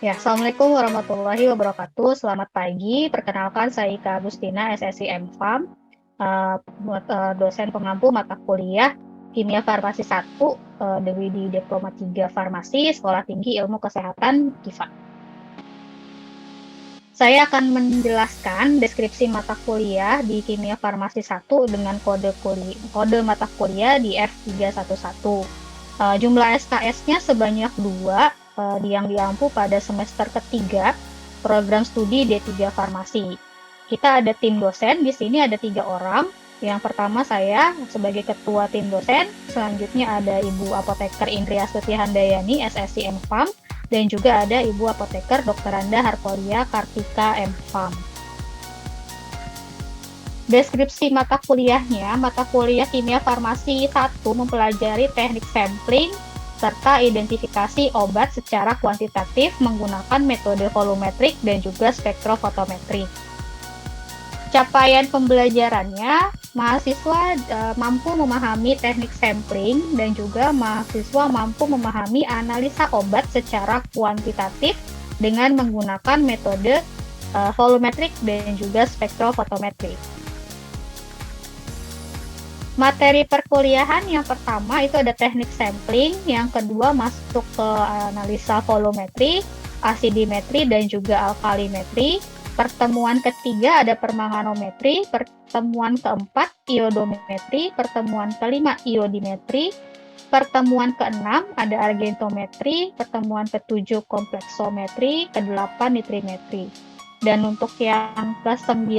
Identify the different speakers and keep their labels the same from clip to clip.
Speaker 1: Ya, Assalamualaikum warahmatullahi wabarakatuh. Selamat pagi. Perkenalkan saya Ika Agustina, SSI MFAM, dosen pengampu mata kuliah Kimia Farmasi 1, di Diploma 3 Farmasi, Sekolah Tinggi Ilmu Kesehatan, KIFA. Saya akan menjelaskan deskripsi mata kuliah di Kimia Farmasi 1 dengan kode mata kuliah di F311. Jumlah SKS-nya sebanyak 2 yang diampu pada semester ketiga program studi D3 Farmasi. Kita ada tim dosen, di sini ada 3 orang. Yang pertama saya sebagai ketua tim dosen, selanjutnya ada Ibu Apoteker Indria Stuti Handayani, SSI MFAM, dan juga ada Ibu Apoteker Dr. Anda Harpolia Kartika MFAM. Deskripsi mata kuliahnya, mata kuliah Kimia Farmasi 1 mempelajari teknik sampling serta identifikasi obat secara kuantitatif menggunakan metode volumetrik dan juga spektrofotometri. Capaian pembelajarannya, mahasiswa mampu memahami teknik sampling dan juga mahasiswa mampu memahami analisa obat secara kuantitatif dengan menggunakan metode volumetrik dan juga spektrofotometri. Materi perkuliahan yang pertama itu ada teknik sampling, yang kedua masuk ke analisa volumetri, asidimetri, dan juga alkalimetri. Pertemuan ketiga ada permanganometri, pertemuan keempat iodometri, pertemuan kelima iodimetri, pertemuan keenam ada argentometri, pertemuan ketujuh kompleksometri, kedelapan nitrimetri. Dan untuk yang ke-9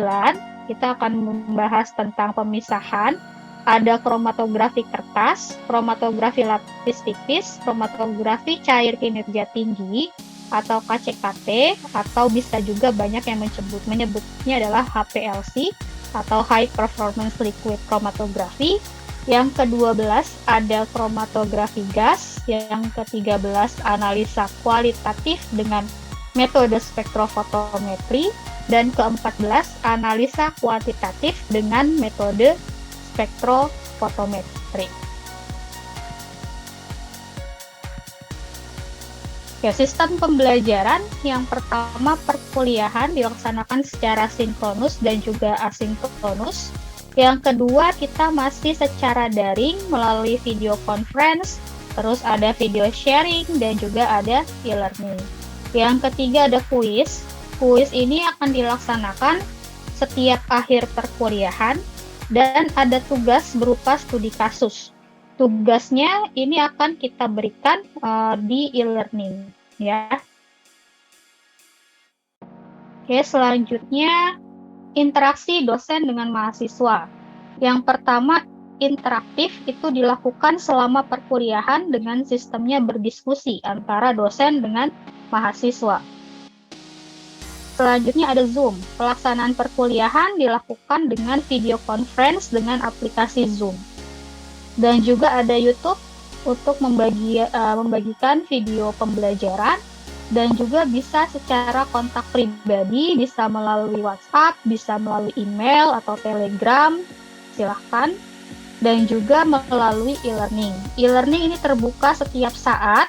Speaker 1: kita akan membahas tentang pemisahan. Ada kromatografi kertas, kromatografi lapis tipis, kromatografi cair kinerja tinggi, atau KCKT, atau bisa juga banyak yang menyebutnya adalah HPLC, atau High Performance Liquid Chromatography. Yang ke-12 ada kromatografi gas, yang ke-13 analisa kualitatif dengan metode spektrofotometri, dan ke-14 analisa kuantitatif dengan metode spektrofotometri. Ya, sistem pembelajaran yang pertama perkuliahan dilaksanakan secara sinkronus dan juga asinkronus. Yang kedua kita masih secara daring melalui video conference, terus ada video sharing dan juga ada e-learning. Yang ketiga ada kuis. Kuis ini akan dilaksanakan setiap akhir perkuliahan dan ada tugas berupa studi kasus. Tugasnya ini akan kita berikan di e-learning, ya. Oke, selanjutnya interaksi dosen dengan mahasiswa. Yang pertama, interaktif itu dilakukan selama perkuliahan dengan sistemnya berdiskusi antara dosen dengan mahasiswa. Selanjutnya ada Zoom. Pelaksanaan perkuliahan dilakukan dengan video conference dengan aplikasi Zoom. Dan juga ada YouTube untuk membagikan video pembelajaran, dan juga bisa secara kontak pribadi, bisa melalui WhatsApp, bisa melalui email atau Telegram, silahkan. Dan juga melalui e-learning. E-learning ini terbuka setiap saat,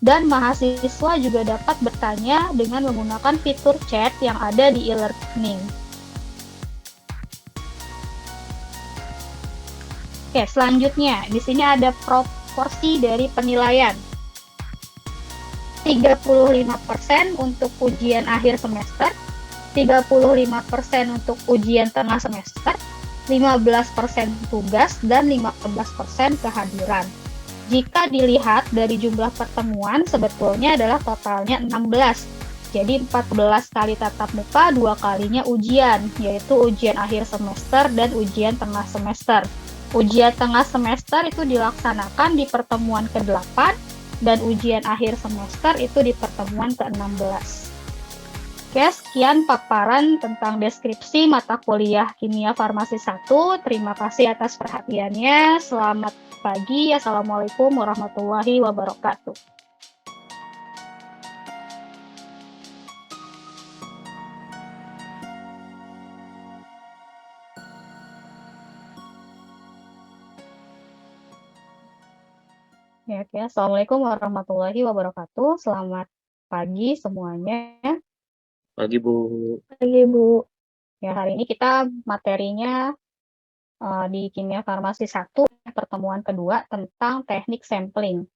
Speaker 1: dan mahasiswa juga dapat bertanya dengan menggunakan fitur chat yang ada di e-learning. Oke, selanjutnya di sini ada proporsi dari penilaian. 35% untuk ujian akhir semester, 35% untuk ujian tengah semester, 15% tugas, dan 15% kehadiran. Jika dilihat dari jumlah pertemuan, sebetulnya adalah totalnya 16. Jadi 14 kali tatap muka, 2 kalinya ujian, yaitu ujian akhir semester dan ujian tengah semester. Ujian tengah semester itu dilaksanakan di pertemuan ke-8, dan ujian akhir semester itu di pertemuan ke-16. Oke, sekian paparan tentang deskripsi mata kuliah Kimia Farmasi 1. Terima kasih atas perhatiannya. Selamat pagi. Assalamualaikum warahmatullahi wabarakatuh. Ya, oke. Assalamualaikum warahmatullahi wabarakatuh. Selamat pagi semuanya.
Speaker 2: Pagi, Bu.
Speaker 1: Pagi, Bu. Ya, hari ini kita materinya di Kimia Farmasi 1, pertemuan kedua tentang teknik sampling.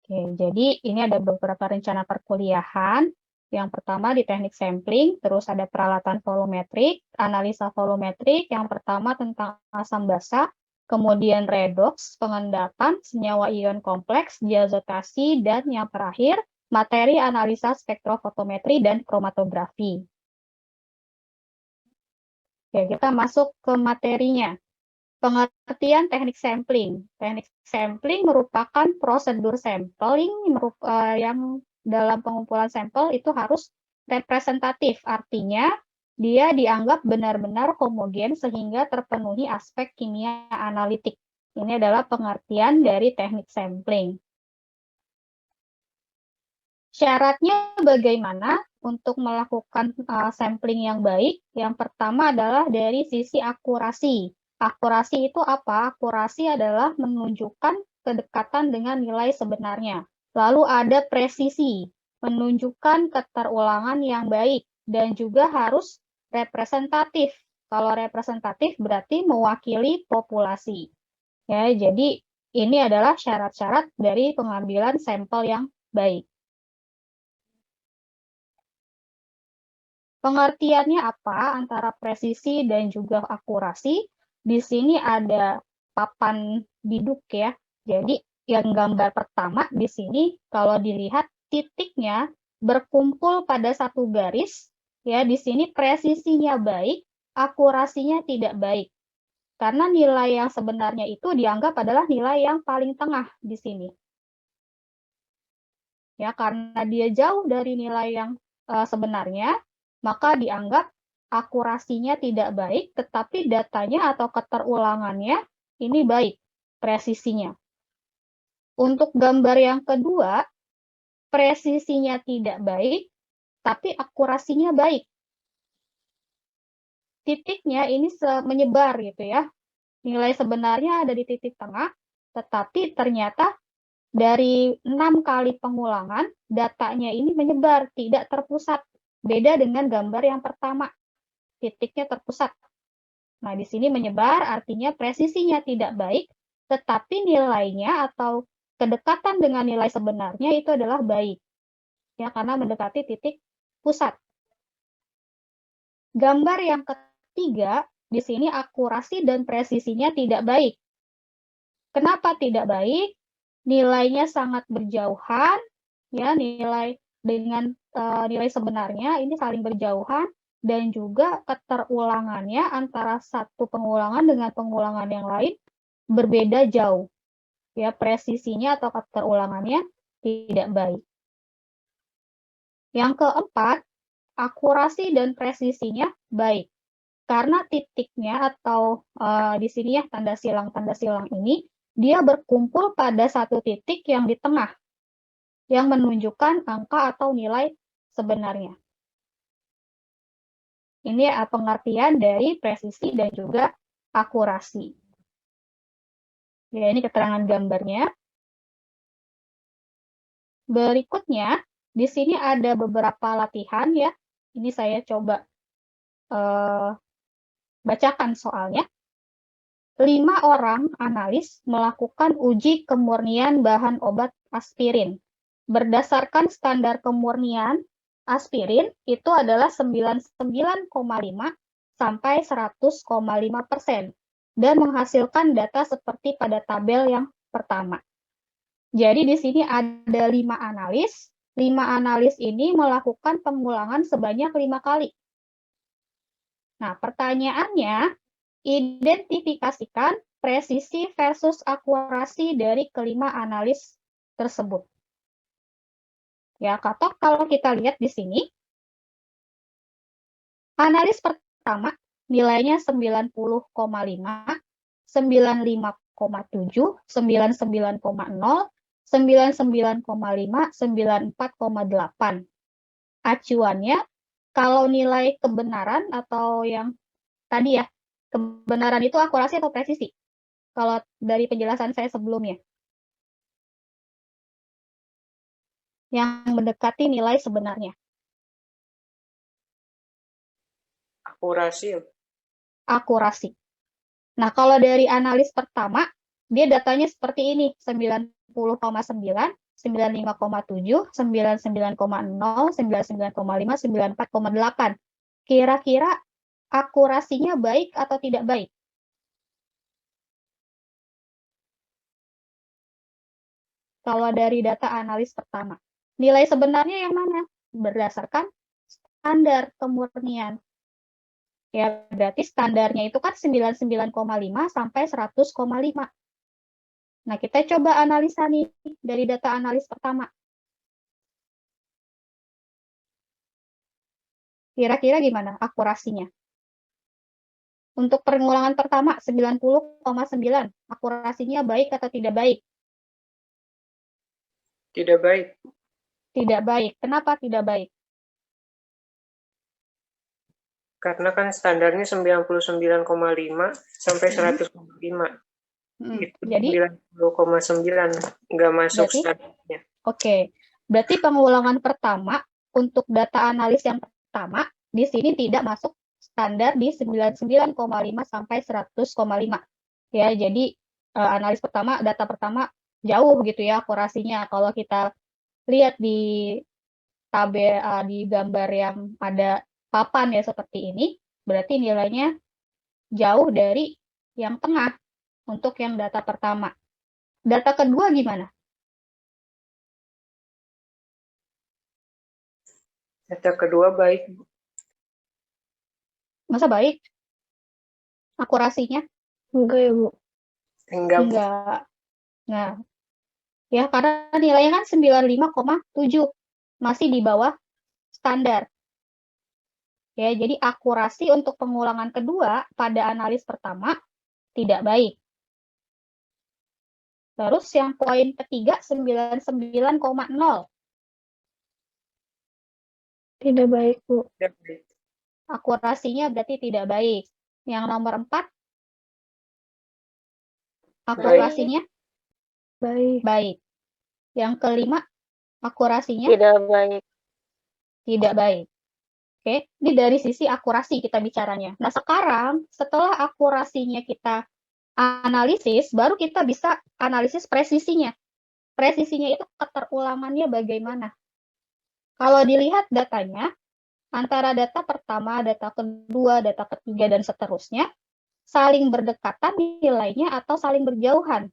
Speaker 1: Oke, jadi ini ada beberapa rencana perkuliahan. Yang pertama di teknik sampling, terus ada peralatan volumetrik, analisa volumetrik, yang pertama tentang asam basa, kemudian redox, pengendapan, senyawa ion kompleks, diazotasi, dan yang terakhir, materi analisa spektrofotometri dan kromatografi. Oke, kita masuk ke materinya. Pengertian teknik sampling. Teknik sampling merupakan prosedur sampling yang dalam pengumpulan sampel itu harus representatif. Artinya, dia dianggap benar-benar homogen sehingga terpenuhi aspek kimia analitik. Ini adalah pengertian dari teknik sampling. Syaratnya bagaimana untuk melakukan sampling yang baik? Yang pertama adalah dari sisi akurasi. Akurasi itu apa? Akurasi adalah menunjukkan kedekatan dengan nilai sebenarnya. Lalu ada presisi, menunjukkan keterulangan yang baik, dan juga harus representatif. Kalau representatif berarti mewakili populasi. Ya, jadi ini adalah syarat-syarat dari pengambilan sampel yang baik. Pengertiannya apa antara presisi dan juga akurasi? Di sini ada papan biduk ya. Jadi yang gambar pertama di sini kalau dilihat titiknya berkumpul pada satu garis ya, di sini presisinya baik, akurasinya tidak baik. Karena nilai yang sebenarnya itu dianggap adalah nilai yang paling tengah di sini. Ya, karena dia jauh dari nilai yang sebenarnya, maka dianggap akurasinya tidak baik, tetapi datanya atau keterulangannya ini baik, presisinya. Untuk gambar yang kedua, presisinya tidak baik, tapi akurasinya baik. Titiknya ini menyebar gitu ya. Nilai sebenarnya ada di titik tengah, tetapi ternyata dari 6 kali pengulangan, datanya ini menyebar, tidak terpusat. Beda dengan gambar yang pertama, titiknya terpusat. Nah, di sini menyebar artinya presisinya tidak baik, tetapi nilainya atau kedekatan dengan nilai sebenarnya itu adalah baik. Ya, karena mendekati titik pusat. Gambar yang ketiga, di sini akurasi dan presisinya tidak baik. Kenapa tidak baik? Nilainya sangat berjauhan, ya, nilai dengan nilai sebenarnya ini saling berjauhan, dan juga keterulangannya antara satu pengulangan dengan pengulangan yang lain berbeda jauh. Ya, presisinya atau keterulangannya tidak baik. Yang keempat, akurasi dan presisinya baik. Karena titiknya atau di sini ya tanda silang ini dia berkumpul pada satu titik yang di tengah yang menunjukkan angka atau nilai sebenarnya. Ini pengertian dari presisi dan juga akurasi. Ya, ini keterangan gambarnya. Berikutnya, di sini ada beberapa latihan ya. Ini saya coba bacakan soalnya. 5 orang analis melakukan uji kemurnian bahan obat aspirin. Berdasarkan standar kemurnian, aspirin itu adalah 99,5 sampai 100,5% dan menghasilkan data seperti pada tabel yang pertama. Jadi di sini ada 5 analis. 5 analis ini melakukan pengulangan sebanyak 5 kali. Nah, pertanyaannya, identifikasikan presisi versus akurasi dari kelima analis tersebut. Ya, kalau kita lihat di sini, analis pertama nilainya 90,5, 95,7, 99,0, 99,5, 94,8. Acuannya, kalau nilai kebenaran atau yang tadi ya, kebenaran itu akurasi atau presisi? Kalau dari penjelasan saya sebelumnya. yang mendekati nilai sebenarnya?
Speaker 3: Akurasi.
Speaker 1: Akurasi. Nah, kalau dari analis pertama, dia datanya seperti ini, 90,9, 95,7, 99,0, 99,5, 94,8. Kira-kira akurasinya baik atau tidak baik? Kalau dari data analis pertama. Nilai sebenarnya yang mana? Berdasarkan standar kemurnian. Ya, berarti standarnya itu kan 99,5 sampai 100,5. Nah, kita coba analisa nih dari data analis pertama. Kira-kira gimana akurasinya? Untuk pengulangan pertama, 90,9. Akurasinya baik atau tidak baik?
Speaker 3: Tidak baik.
Speaker 1: Tidak baik. Kenapa tidak baik?
Speaker 3: Karena kan standarnya 99,5 sampai 100,5. Itu
Speaker 1: Jadi
Speaker 3: 90,9 nggak masuk
Speaker 1: berarti,
Speaker 3: standarnya.
Speaker 1: Oke. Berarti pengulangan pertama untuk data analis yang pertama di sini tidak masuk standar di 99,5 sampai 100,5. Ya, jadi analis pertama, data pertama jauh gitu ya akurasinya. Kalau kita lihat di tabel di gambar yang ada papan ya seperti ini, berarti nilainya jauh dari yang tengah untuk yang data pertama. Data kedua gimana?
Speaker 3: Data kedua baik.
Speaker 1: Masa baik? Akurasinya?
Speaker 4: Enggak ya, Bu?
Speaker 1: Enggak. Nah, ya karena nilainya kan 95,7. Masih di bawah standar. Ya, jadi akurasi untuk pengulangan kedua pada analis pertama tidak baik. Terus yang poin ketiga 99,0.
Speaker 4: Tidak baik, Bu.
Speaker 3: Tidak baik.
Speaker 1: Akurasinya berarti tidak baik. Yang nomor 4 akurasinya
Speaker 4: Baik.
Speaker 1: baik. Yang kelima akurasinya
Speaker 4: Tidak baik.
Speaker 1: tidak baik. Oke, ini dari sisi akurasi kita bicaranya. Nah, sekarang setelah akurasinya kita analisis, baru kita bisa analisis presisinya. Presisinya itu keterulangannya bagaimana? Kalau dilihat datanya, antara data pertama, data kedua, data ketiga, dan seterusnya, saling berdekatan nilainya atau saling berjauhan?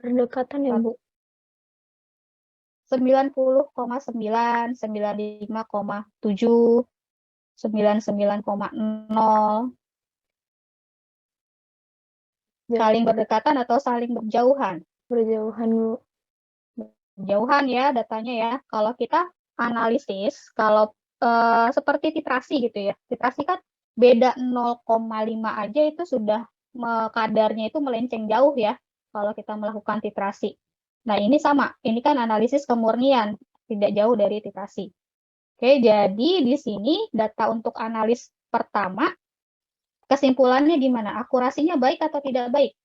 Speaker 4: Berdekatan ya, Bu?
Speaker 1: 90,9, 95,7, 99,0. Saling berdekatan atau saling berjauhan?
Speaker 4: Berjauhan, Bu.
Speaker 1: Berjauhan ya datanya ya. Kalau kita analisis, kalau seperti titrasi gitu ya. Titrasi kan beda 0,5 aja itu sudah kadarnya itu melenceng jauh ya kalau kita melakukan titrasi. Nah, ini sama. Ini kan analisis kemurnian, tidak jauh dari titrasi. Oke, jadi di sini data untuk analis pertama, kesimpulannya gimana? Akurasinya baik atau tidak baik?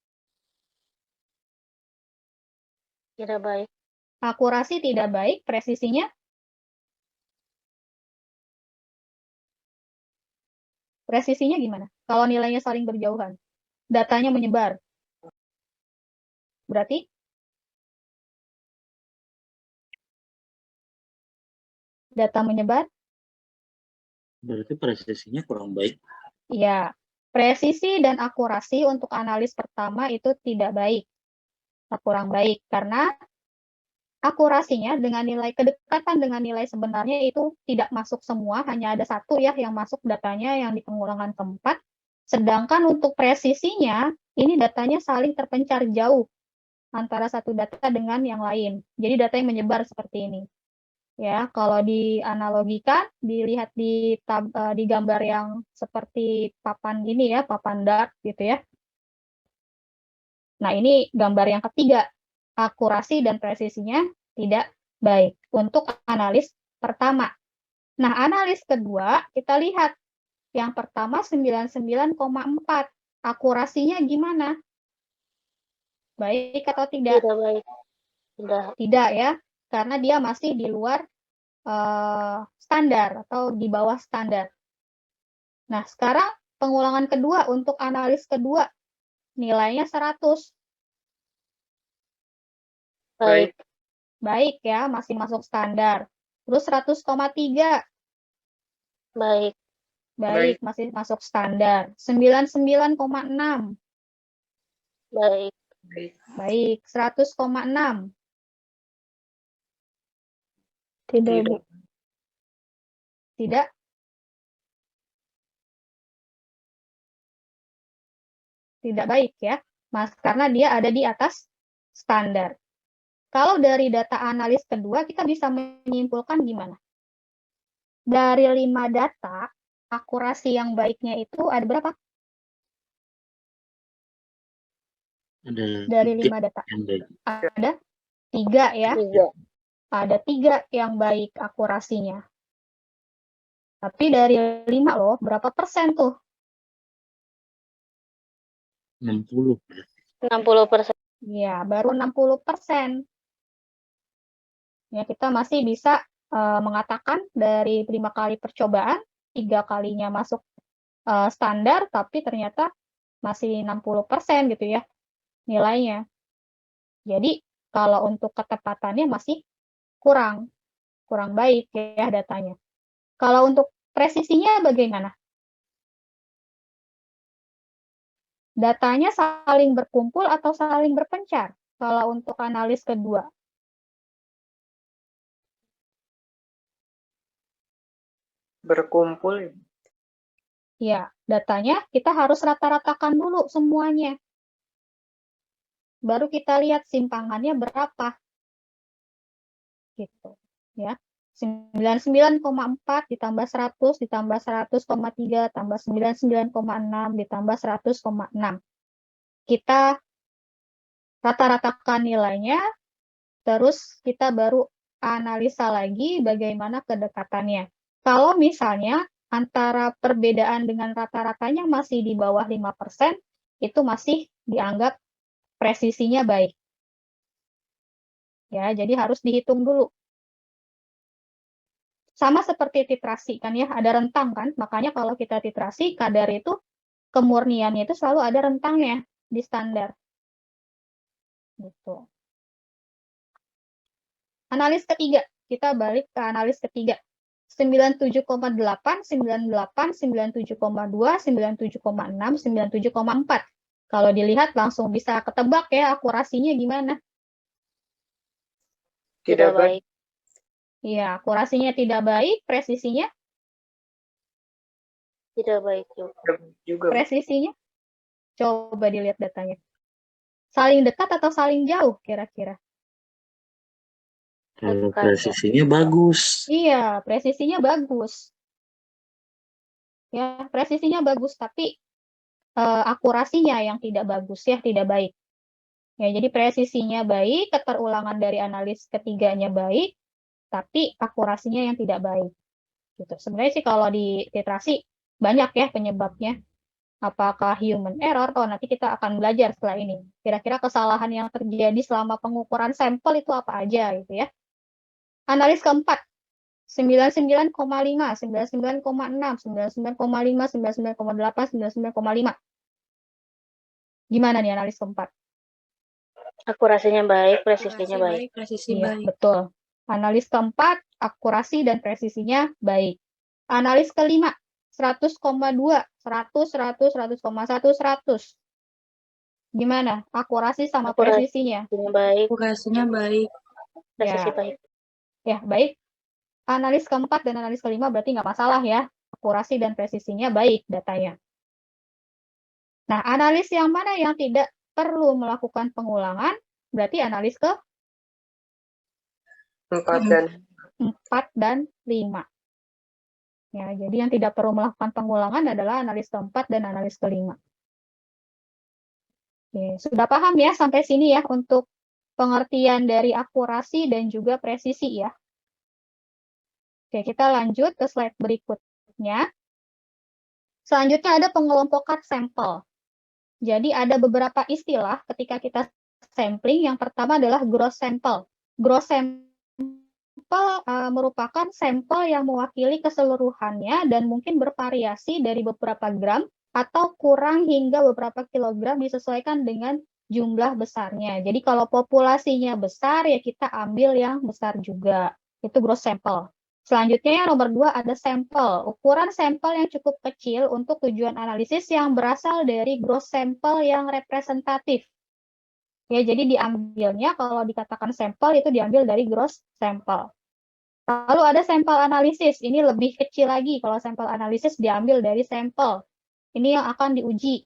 Speaker 4: Tidak baik.
Speaker 1: Akurasi tidak baik, presisinya? Presisinya gimana? Kalau nilainya saling berjauhan, datanya menyebar. Berarti data menyebar?
Speaker 2: Berarti presisinya kurang baik.
Speaker 1: Ya, presisi dan akurasi untuk analis pertama itu tidak baik. Kurang baik karena akurasinya dengan nilai kedekatan dengan nilai sebenarnya itu tidak masuk semua, hanya ada satu ya yang masuk datanya yang di pengulangan keempat. Sedangkan untuk presisinya, ini datanya saling terpencar jauh antara satu data dengan yang lain. Jadi data yang menyebar seperti ini. Ya, kalau dianalogikan, dilihat di gambar yang seperti papan ini ya, papan dart gitu ya. Nah, ini gambar yang ketiga. Akurasi dan presisinya tidak baik untuk analis pertama. Nah, analis kedua, kita lihat yang pertama 99,4. akurasinya gimana? Baik atau tidak?
Speaker 4: Tidak baik. Tidak.
Speaker 1: Tidak ya, karena dia masih di luar standar atau di bawah standar. Nah, sekarang pengulangan kedua untuk analis kedua, nilainya 100.
Speaker 4: Baik.
Speaker 1: Baik ya, masih masuk standar. Terus 100,3.
Speaker 4: Baik.
Speaker 1: Baik, masih masuk standar. 99,6.
Speaker 4: Baik.
Speaker 1: Baik, 100,6.
Speaker 4: Tidak, Bu.
Speaker 1: Tidak? Tidak baik ya, Mas, karena dia ada di atas standar. Kalau dari data analis kedua, kita bisa menyimpulkan gimana? Dari 5 data, akurasi yang baiknya itu ada berapa?
Speaker 2: Ada
Speaker 1: Dari 5
Speaker 2: tiga
Speaker 1: data.
Speaker 2: yang baik.
Speaker 1: Ada 3 ya.
Speaker 4: 3.
Speaker 1: Ada 3 yang baik akurasinya. Tapi dari 5 loh, berapa persen tuh?
Speaker 2: 60.
Speaker 4: 60%.
Speaker 1: Ya, baru 60%. Ya, kita masih bisa mengatakan dari 5 kali percobaan, 3 kalinya masuk standar, tapi ternyata masih 60% gitu ya nilainya. Jadi, kalau untuk ketepatannya masih kurang baik ya datanya. Kalau untuk presisinya bagaimana? Datanya saling berkumpul atau saling berpencar kalau untuk analis kedua?
Speaker 3: Berkumpul.
Speaker 1: Ya, datanya kita harus rata-ratakan dulu semuanya. Baru kita lihat simpangannya berapa. Gitu, ya. 99,4 ditambah 100 ditambah 100,3 tambah 99,6 ditambah 100,6. Kita rata-ratakan nilainya, terus kita baru analisa lagi bagaimana kedekatannya. Kalau misalnya antara perbedaan dengan rata-ratanya masih di bawah 5%, itu masih dianggap presisinya baik. Ya, jadi harus dihitung dulu. Sama seperti titrasi kan ya, ada rentang kan, makanya kalau kita titrasi, kadar itu kemurniannya itu selalu ada rentangnya di standar. Gitu. Analis ketiga, kita balik ke analis ketiga. 97,8, 98, 97,2, 97,6, 97,4. Kalau dilihat langsung bisa ketebak ya akurasinya gimana.
Speaker 3: Tidak baik.
Speaker 1: Iya, akurasinya tidak baik, presisinya
Speaker 4: Tidak baik juga.
Speaker 1: presisinya coba dilihat datanya. Saling dekat atau saling jauh kira-kira?
Speaker 2: Kalau
Speaker 4: Dekat.
Speaker 2: presisinya bagus.
Speaker 1: Iya, presisinya bagus. Ya, presisinya bagus, tapi akurasinya yang tidak bagus ya, tidak baik. Ya, jadi presisinya baik, keterulangan dari analis ketiganya baik, tapi akurasinya yang tidak baik. Gitu. Sebenarnya sih kalau di titrasi banyak ya penyebabnya. Apakah human error? Oh, nanti kita akan belajar setelah ini. Kira-kira kesalahan yang terjadi selama pengukuran sampel itu apa aja gitu ya. Analis keempat, 99,5, 99,6, 99,5, 99,8, 99,5. Gimana nih analis keempat?
Speaker 4: Akurasinya baik, presisinya baik.
Speaker 5: Presisi
Speaker 1: Iya,
Speaker 5: baik.
Speaker 1: betul. Analis keempat, akurasi dan presisinya baik. Analis kelima, 100,2, 100, 100, 100,1, 100. Gimana? Akurasi sama presisinya?
Speaker 4: Akurasinya baik,
Speaker 5: Akurasinya baik.
Speaker 4: presisi
Speaker 1: Ya.
Speaker 4: baik.
Speaker 1: Ya, baik. Analis keempat dan analis kelima berarti nggak masalah ya. Akurasi dan presisinya baik datanya. Nah, analis yang mana yang tidak perlu melakukan pengulangan, berarti analis ke 4 dan 5. Ya, jadi yang tidak perlu melakukan pengulangan adalah analis keempat dan analis kelima. Oke, sudah paham ya sampai sini ya untuk pengertian dari akurasi dan juga presisi ya. Oke, kita lanjut ke slide berikutnya. Selanjutnya ada pengelompokan sampel. Jadi ada beberapa istilah ketika kita sampling. Yang pertama adalah gross sample. Gross sample merupakan sampel yang mewakili keseluruhannya dan mungkin bervariasi dari beberapa gram atau kurang hingga beberapa kilogram disesuaikan dengan jumlah besarnya. Jadi kalau populasinya besar ya kita ambil yang besar juga. Itu gross sample. Selanjutnya yang nomor 2 ada sampel. Ukuran sampel yang cukup kecil untuk tujuan analisis yang berasal dari gross sampel yang representatif. Ya, jadi diambilnya kalau dikatakan sampel itu diambil dari gross sampel. Lalu ada sampel analisis. Ini lebih kecil lagi. Kalau sampel analisis diambil dari sampel. Ini yang akan diuji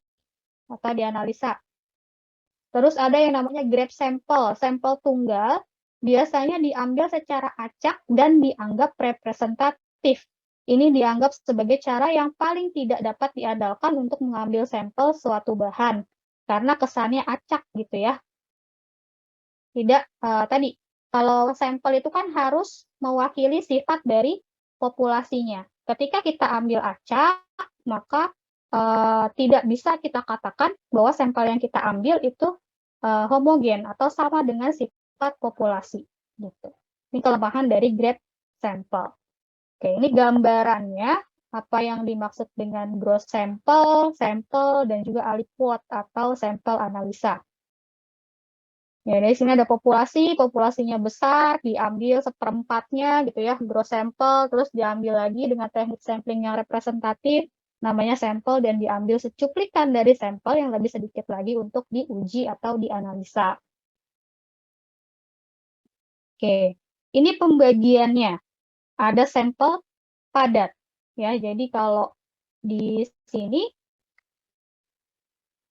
Speaker 1: atau dianalisa. Terus ada yang namanya grab sampel. Sampel tunggal biasanya diambil secara acak dan dianggap representatif. Ini dianggap sebagai cara yang paling tidak dapat diandalkan untuk mengambil sampel suatu bahan. Karena kesannya acak gitu ya. Tidak, tadi, kalau sampel itu kan harus mewakili sifat dari populasinya. Ketika kita ambil acak, maka tidak bisa kita katakan bahwa sampel yang kita ambil itu homogen atau sama dengan sifat populasi. Gitu. Ini kelemahan dari grade sampel. Oke, ini gambarannya apa yang dimaksud dengan gross sample, sampel, dan juga aliquot atau sampel analisa. Ya, dari sini ada populasi, populasinya besar, diambil seperempatnya gitu ya, gross sampel, terus diambil lagi dengan teknik sampling yang representatif, namanya sampel, dan diambil secuplikan dari sampel yang lebih sedikit lagi untuk diuji atau dianalisa. Oke, ini pembagiannya. Ada sampel padat. Ya, jadi kalau di sini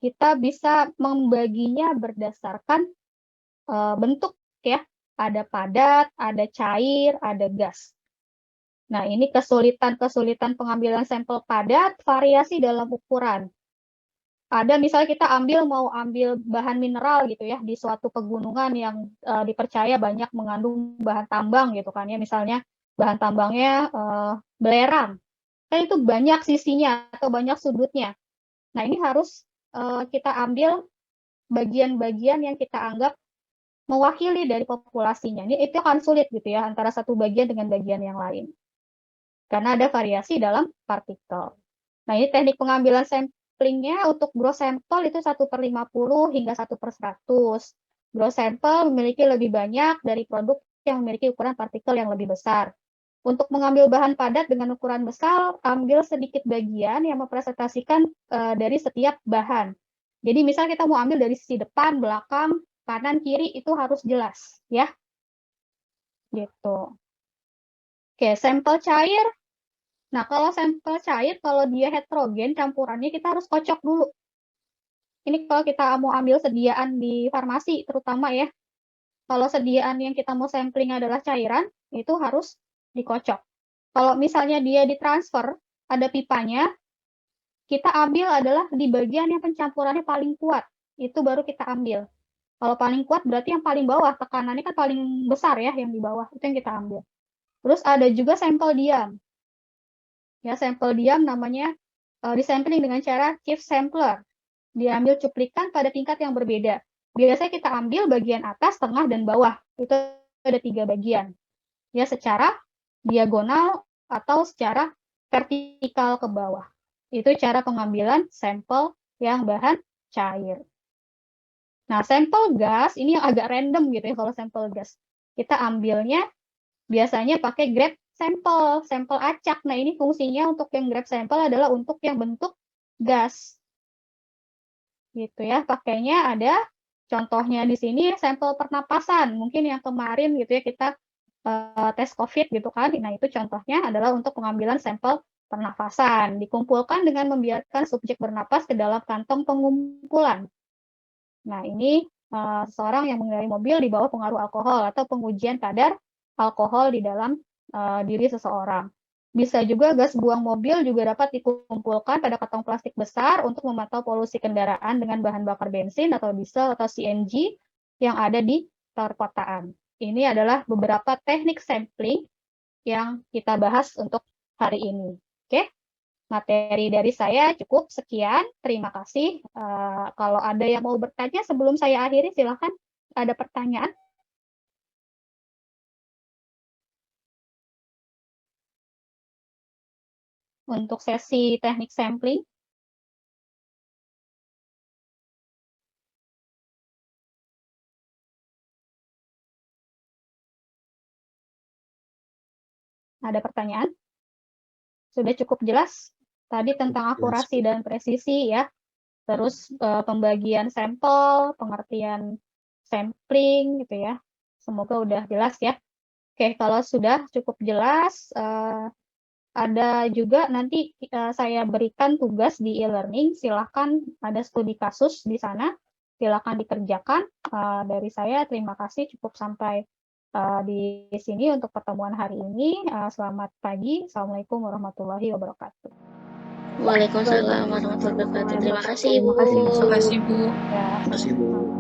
Speaker 1: kita bisa membaginya berdasarkan bentuk ya, ada padat, ada cair, ada gas. Nah, ini kesulitan pengambilan sampel padat, variasi dalam ukuran. Ada misalnya kita mau ambil bahan mineral gitu ya, di suatu pegunungan yang dipercaya banyak mengandung bahan tambang gitu kan ya, misalnya bahan tambangnya belerang. Kan itu banyak sisinya atau banyak sudutnya. Nah, ini harus kita ambil bagian-bagian yang kita anggap mewakili dari populasinya. Ini itu akan sulit gitu ya antara satu bagian dengan bagian yang lain. Karena ada variasi dalam partikel. Nah, ini teknik pengambilan samplingnya untuk gross sampel itu 1/50 hingga 1/100. Gross sampel memiliki lebih banyak dari produk yang memiliki ukuran partikel yang lebih besar. Untuk mengambil bahan padat dengan ukuran besar, ambil sedikit bagian yang merepresentasikan dari setiap bahan. Jadi misal kita mau ambil dari sisi depan, belakang, kanan, kiri itu harus jelas, ya. Gitu. Oke, sampel cair. Nah, kalau sampel cair, kalau dia heterogen, campurannya kita harus kocok dulu. Ini kalau kita mau ambil sediaan di farmasi, terutama ya. Kalau sediaan yang kita mau sampling adalah cairan, itu harus dikocok. Kalau misalnya dia ditransfer, ada pipanya, kita ambil adalah di bagian yang pencampurannya paling kuat. Itu baru kita ambil. Kalau paling kuat berarti yang paling bawah, tekanannya kan paling besar ya yang di bawah, itu yang kita ambil. Terus ada juga sampel diam. Ya, sampel diam namanya disampling dengan cara chief sampler. Diambil cuplikan pada tingkat yang berbeda. Biasanya kita ambil bagian atas, tengah, dan bawah. Itu ada 3 bagian. Ya, secara diagonal atau secara vertikal ke bawah. Itu cara pengambilan sampel yang bahan cair. Nah, sampel gas, ini yang agak random gitu ya kalau sampel gas. Kita ambilnya biasanya pakai grab sampel, sampel acak. Nah, ini fungsinya untuk yang grab sampel adalah untuk yang bentuk gas. Gitu ya, pakainya ada contohnya di sini sampel pernapasan. Mungkin yang kemarin gitu ya kita tes COVID gitu kan. Nah, itu contohnya adalah untuk pengambilan sampel pernafasan. Dikumpulkan dengan membiarkan subjek bernapas ke dalam kantong pengumpulan. Nah, ini seseorang yang mengendarai mobil di bawah pengaruh alkohol atau pengujian kadar alkohol di dalam diri seseorang. Bisa juga gas buang mobil juga dapat dikumpulkan pada kantong plastik besar untuk memantau polusi kendaraan dengan bahan bakar bensin atau diesel atau CNG yang ada di perkotaan. Ini adalah beberapa teknik sampling yang kita bahas untuk hari ini. Oke? Materi dari saya cukup sekian. Terima kasih. Kalau ada yang mau bertanya sebelum saya akhiri, silakan. Ada pertanyaan? Untuk sesi teknik sampling. Ada pertanyaan? Sudah cukup jelas tadi tentang akurasi dan presisi ya. Terus pembagian sampel, pengertian sampling gitu ya. Semoga udah jelas ya. Oke, kalau sudah cukup jelas, ada juga nanti saya berikan tugas di e-learning. Silakan, ada studi kasus di sana. Silakan dikerjakan. Dari saya terima kasih, cukup sampai di sini untuk pertemuan hari ini. Selamat pagi. Assalamualaikum warahmatullahi wabarakatuh.
Speaker 4: Waalaikumsalam warahmatullahi wabarakatuh. Terima kasih, Ibu.
Speaker 1: Terima kasih, Bu.
Speaker 3: Terima kasih, Bu.
Speaker 1: Ya,
Speaker 2: Terima kasih, Bu.